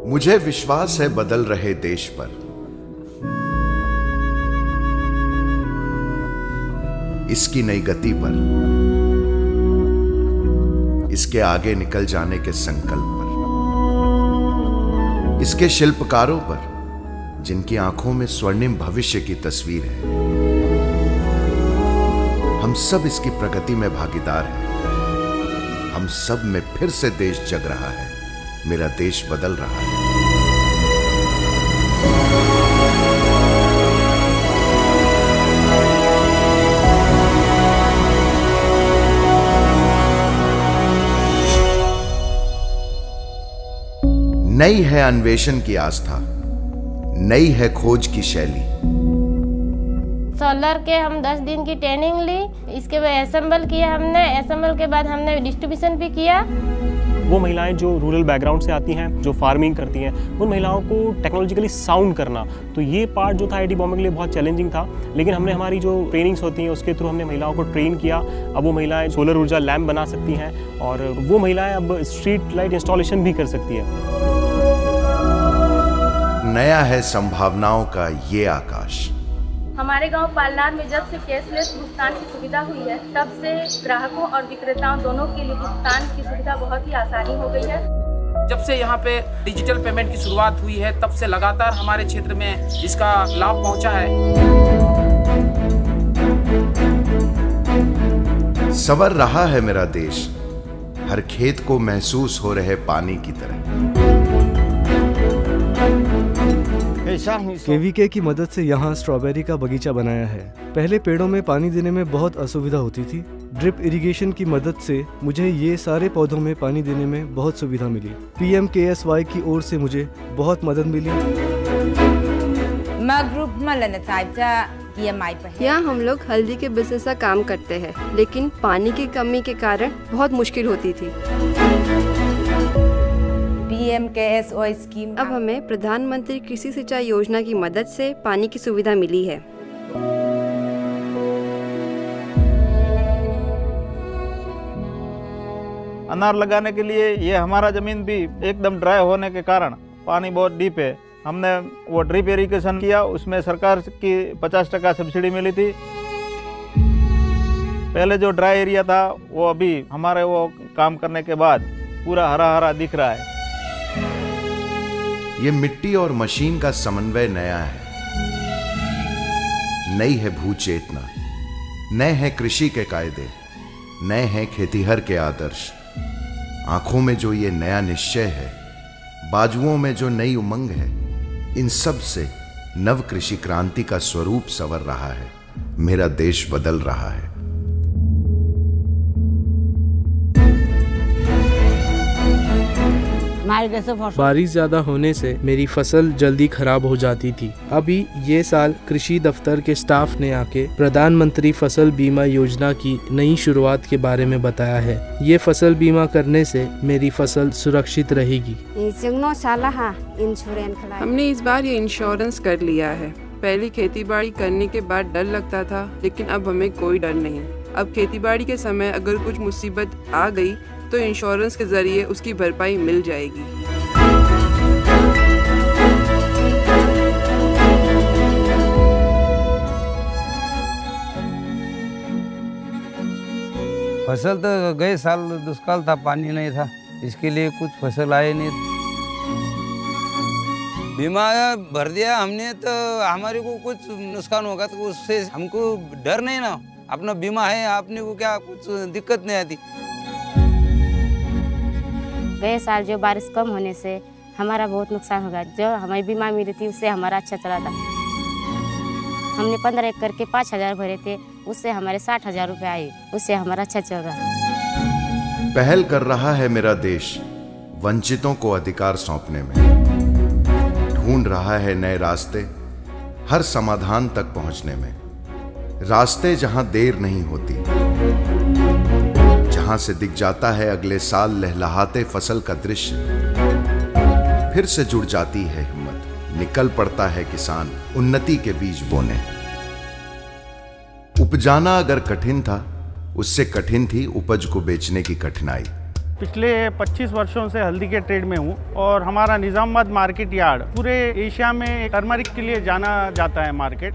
मुझे विश्वास है बदल रहे देश पर, इसकी नई गति पर, इसके आगे निकल जाने के संकल्प पर, इसके शिल्पकारों पर जिनकी आंखों में स्वर्णिम भविष्य की तस्वीर है। हम सब इसकी प्रगति में भागीदार हैं। हम सब में फिर से देश जग रहा है, मेरा देश बदल रहा है। नई है अन्वेषण की आस्था, नई है खोज की शैली। सोलर के हम 10 दिन की ट्रेनिंग ली, इसके बाद असेंबल किया हमने, असेंबल के बाद हमने डिस्ट्रीब्यूशन भी किया। वो महिलाएं जो रूरल बैकग्राउंड से आती हैं, जो फार्मिंग करती हैं, उन महिलाओं को टेक्नोलॉजिकली साउंड करना, तो ये पार्ट जो था आईआईटी बॉम्बे के लिए बहुत चैलेंजिंग था। लेकिन हमने हमारी जो ट्रेनिंग्स होती हैं उसके थ्रू हमने महिलाओं को ट्रेन किया। अब वो महिलाएं सोलर ऊर्जा लैम्प बना सकती हैं और वो महिलाएं अब स्ट्रीट लाइट इंस्टॉलेशन भी कर सकती हैं। नया है संभावनाओं का ये आकाश। हमारे गांव पालनार में जब से कैशलेस भुगतान की सुविधा हुई है, तब से ग्राहकों और विक्रेताओं दोनों के लिए भुगतान की सुविधा बहुत ही आसानी हो गई है। जब से यहाँ पे डिजिटल पेमेंट की शुरुआत हुई है, तब से लगातार हमारे क्षेत्र में इसका लाभ पहुँचा है। संवर रहा है मेरा देश, हर खेत को महसूस हो रहे पानी की तरह। केवीके की मदद से यहाँ स्ट्रॉबेरी का बगीचा बनाया है। पहले पेड़ों में पानी देने में बहुत असुविधा होती थी। ड्रिप इरिगेशन की मदद से मुझे ये सारे पौधों में पानी देने में बहुत सुविधा मिली। PMKSY की ओर से मुझे बहुत मदद मिली। यहाँ हम लोग हल्दी के बिजनेस का काम करते हैं, लेकिन पानी की कमी के कारण बहुत मुश्किल होती थी। PMKSY स्कीम अब हमें प्रधानमंत्री कृषि सिंचाई योजना की मदद से पानी की सुविधा मिली है। अनार लगाने के लिए ये हमारा जमीन भी एकदम ड्राई होने के कारण पानी बहुत डीप है। हमने वो ड्रिप इरिगेशन किया, उसमें सरकार की 50% सब्सिडी मिली थी। पहले जो ड्राई एरिया था वो अभी हमारे वो काम करने के बाद पूरा हरा हरा दिख रहा है। ये मिट्टी और मशीन का समन्वय नया है। नई है भू चेतना, नए हैं कृषि के कायदे, नए हैं खेतीहर के आदर्श। आंखों में जो ये नया निश्चय है, बाजुओं में जो नई उमंग है, इन सब से नव कृषि क्रांति का स्वरूप संवर रहा है। मेरा देश बदल रहा है। बारिश ज्यादा होने से मेरी फसल जल्दी खराब हो जाती थी। अभी ये साल कृषि दफ्तर के स्टाफ ने आके प्रधानमंत्री फसल बीमा योजना की नई शुरुआत के बारे में बताया है। ये फसल बीमा करने से मेरी फसल सुरक्षित रहेगी। हमने इस बार ये इंश्योरेंस कर लिया है। पहले खेतीबाड़ी करने के बाद डर लगता था, लेकिन अब हमें कोई डर नहीं। अब खेतीबाड़ी के समय अगर कुछ मुसीबत आ गई तो इंश्योरेंस के जरिए उसकी भरपाई मिल जाएगी। फसल तो गए साल दुष्काल था, पानी नहीं था, इसके लिए कुछ फसल आए नहीं। बीमा भर दिया हमने तो हमारे को कुछ नुकसान होगा तो उससे हमको डर नहीं ना। अपना बीमा है, आपने को क्या कुछ दिक्कत नहीं आती। गए साल जो बारिश कम होने से हमारा बहुत नुकसान हो गया। जो हमारी बीमा मिली थी उससे हमारा अच्छा चला था। हमने 15 एकड़ के 5,000 भरे थे, उससे हमारे 60,000 रुपये आए, उससे हमारा अच्छा चल रहा है। पहल कर रहा है मेरा देश वंचितों को अधिकार सौंपने में। ढूंढ रहा है नए रास्ते हर समाधान तक पहुंचने में। रास्ते जहां देर नहीं होती, जहां से दिख जाता है अगले साल लहलहाते फसल का दृश्य। फिर से जुड़ जाती है हिम्मत, निकल पड़ता है किसान उन्नति के बीज बोने। उपजाना अगर कठिन था, उससे कठिन थी उपज को बेचने की कठिनाई। पिछले 25 वर्षों से हल्दी के ट्रेड में हूँ और हमारा निज़ामाबाद मार्केट यार्ड पूरे एशिया में टर्मरिक के लिए जाना जाता है मार्केट।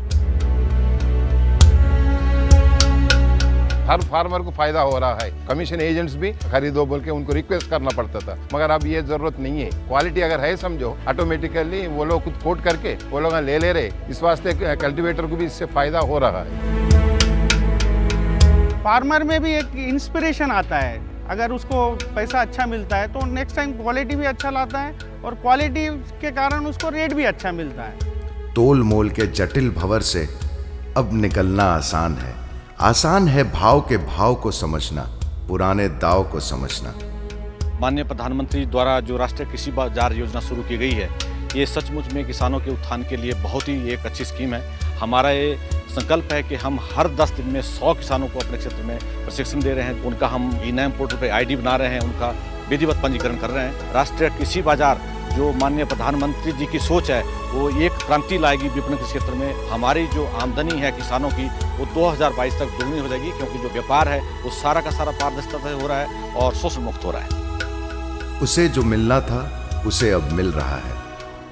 हर फार्मर को फायदा हो रहा है। कमीशन एजेंट्स भी खरीदो बोल के उनको रिक्वेस्ट करना पड़ता था, मगर अब ये जरूरत नहीं है। क्वालिटी अगर है समझो, ऑटोमेटिकली वो लोग खुद कोट करके वो लोग ले रहे। इस वास्ते कल्टीवेटर को भी इससे फायदा हो रहा है। फार्मर में भी एक इंस्पिरेशन आता है, अगर उसको पैसा अच्छा मिलता है तो नेक्स्ट टाइम क्वालिटी भी अच्छा लाता है और क्वालिटी के कारण उसको रेट भी अच्छा मिलता है। तोल मोल के जटिल भंवर से अब निकलना आसान है। आसान है भाव के भाव को समझना, पुराने दाव को समझना। माननीय प्रधानमंत्री द्वारा जो राष्ट्रीय कृषि बाजार योजना शुरू की गई है, ये सचमुच में किसानों के उत्थान के लिए बहुत ही एक अच्छी स्कीम है। हमारा ये संकल्प है कि हम हर 10 दिन में 100 किसानों को अपने क्षेत्र में प्रशिक्षण दे रहे हैं। उनका हम ई-नाम पोर्टल पर आईडी बना रहे हैं, उनका विधिवत पंजीकरण कर रहे हैं। राष्ट्रीय कृषि बाजार जो माननीय प्रधानमंत्री जी की सोच है, वो एक क्रांति लाएगी विपणन के क्षेत्र में। हमारी जो आमदनी है किसानों की, वो 2022 तक दोगुनी हो जाएगी, क्योंकि जो व्यापार है वो सारा का सारा पारदर्शिता से हो रहा है और शोषण मुक्त हो रहा है। उसे जो मिलना था उसे अब मिल रहा है।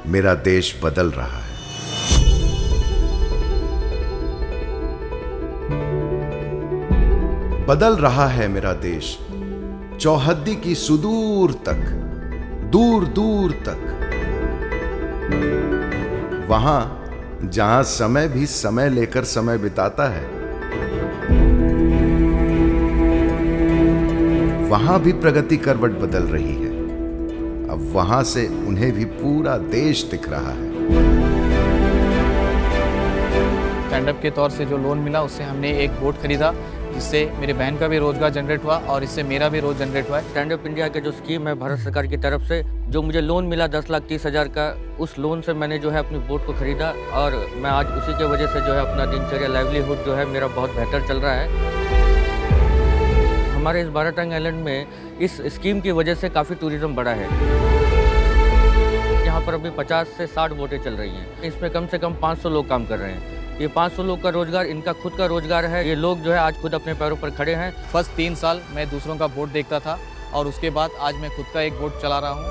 मेरा देश बदल रहा है। बदल रहा है मेरा देश, चौहद्दी की सुदूर तक, दूर दूर तक। वहां जहां समय भी समय लेकर समय बिताता है, वहां भी प्रगति करवट बदल रही है। अब वहां से उन्हें भी पूरा देश दिख रहा है। स्टैंडअप के तौर से जो लोन मिला, उससे हमने एक बोट खरीदा, जिससे मेरे बहन का भी रोजगार जनरेट हुआ और इससे मेरा भी रोज जनरेट हुआ है। स्टैंड अप इंडिया के जो स्कीम है भारत सरकार की तरफ से, जो मुझे लोन मिला 10,30,000 का, उस लोन से मैंने जो है अपनी बोट को खरीदा और मैं आज उसी के वजह से जो है अपना दिनचर्या, लाइवलीहुड जो है मेरा बहुत बेहतर चल रहा है। हमारे इस बाराटांग आइलैंड में इस स्कीम की वजह से काफ़ी टूरिज्म बढ़ा है। यहाँ पर अभी 50 से 60 बोटें चल रही हैं। इसमें कम से कम 500 लोग काम कर रहे हैं। ये 500 लोग का रोजगार इनका खुद का रोजगार है। ये लोग जो है आज खुद अपने पैरों पर खड़े हैं। फर्स्ट 3 साल मैं दूसरों का बोट देखता था और उसके बाद आज मैं खुद का एक बोट चला रहा हूँ।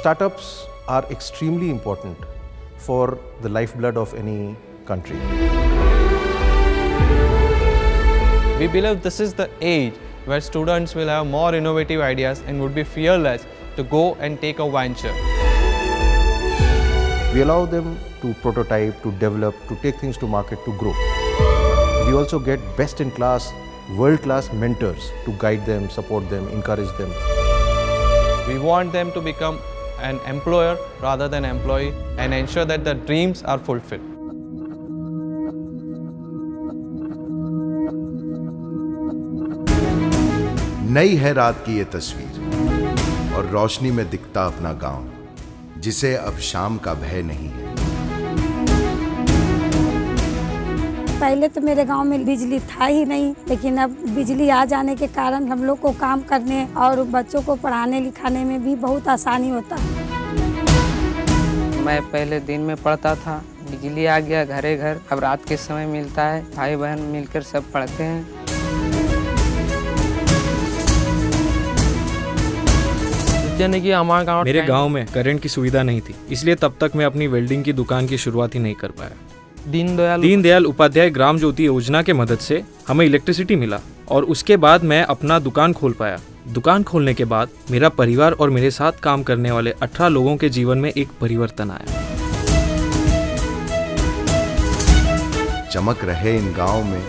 Startups are extremely important for the lifeblood of any country. We believe this is the age where students will have more innovative ideas and would be fearless to go and take a venture. We allow them to prototype, to develop, to take things to market, to grow. We also get best-in-class, world-class mentors to guide them, support them, encourage them. We want them to become an employer rather than employee and ensure that their dreams are fulfilled. नई है रात की ये तस्वीर और रोशनी में दिखता अपना गांव, जिसे अब शाम का भय नहीं है। पहले तो मेरे गांव में बिजली था ही नहीं, लेकिन अब बिजली आ जाने के कारण हम लोग को काम करने और बच्चों को पढ़ाने लिखाने में भी बहुत आसानी होता है। मैं पहले दिन में पढ़ता था, बिजली आ गया घरे घर, अब रात के समय मिलता है। भाई बहन मिलकर सब पढ़ते हैं। मेरे गांव में करंट की सुविधा नहीं थी, इसलिए तब तक मैं अपनी वेल्डिंग की दुकान की शुरुआत ही नहीं कर पाया। दीनदयाल उपाध्याय ग्राम ज्योति योजना के मदद से हमें इलेक्ट्रिसिटी मिला और उसके बाद मैं अपना दुकान खोल पाया। दुकान खोलने के बाद मेरा परिवार और मेरे साथ काम करने वाले 18 लोगों के जीवन में एक परिवर्तन आया। चमक रहे इन गांव में,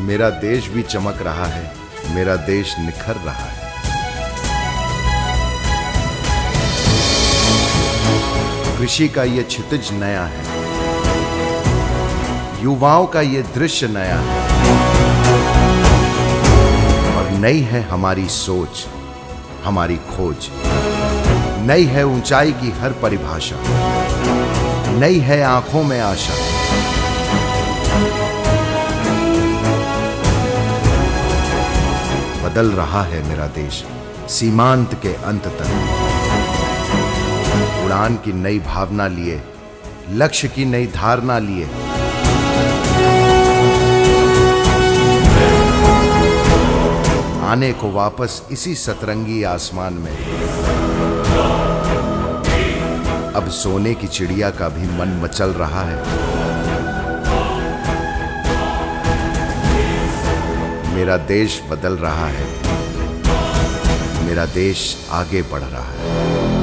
मेरा देश भी चमक रहा है, मेरा देश निखर रहा है। कृषि का ये क्षितिज नया है, युवाओं का ये दृश्य नया है और नई है हमारी सोच, हमारी खोज। नई है ऊंचाई की हर परिभाषा, नई है आंखों में आशा। बदल रहा है मेरा देश सीमांत के अंत तक। उड़ान की नई भावना लिए, लक्ष्य की नई धारणा लिए आने को वापस इसी सतरंगी आसमान में। अब सोने की चिड़िया का भी मन मचल रहा है। मेरा देश बदल रहा है, मेरा देश आगे बढ़ रहा है।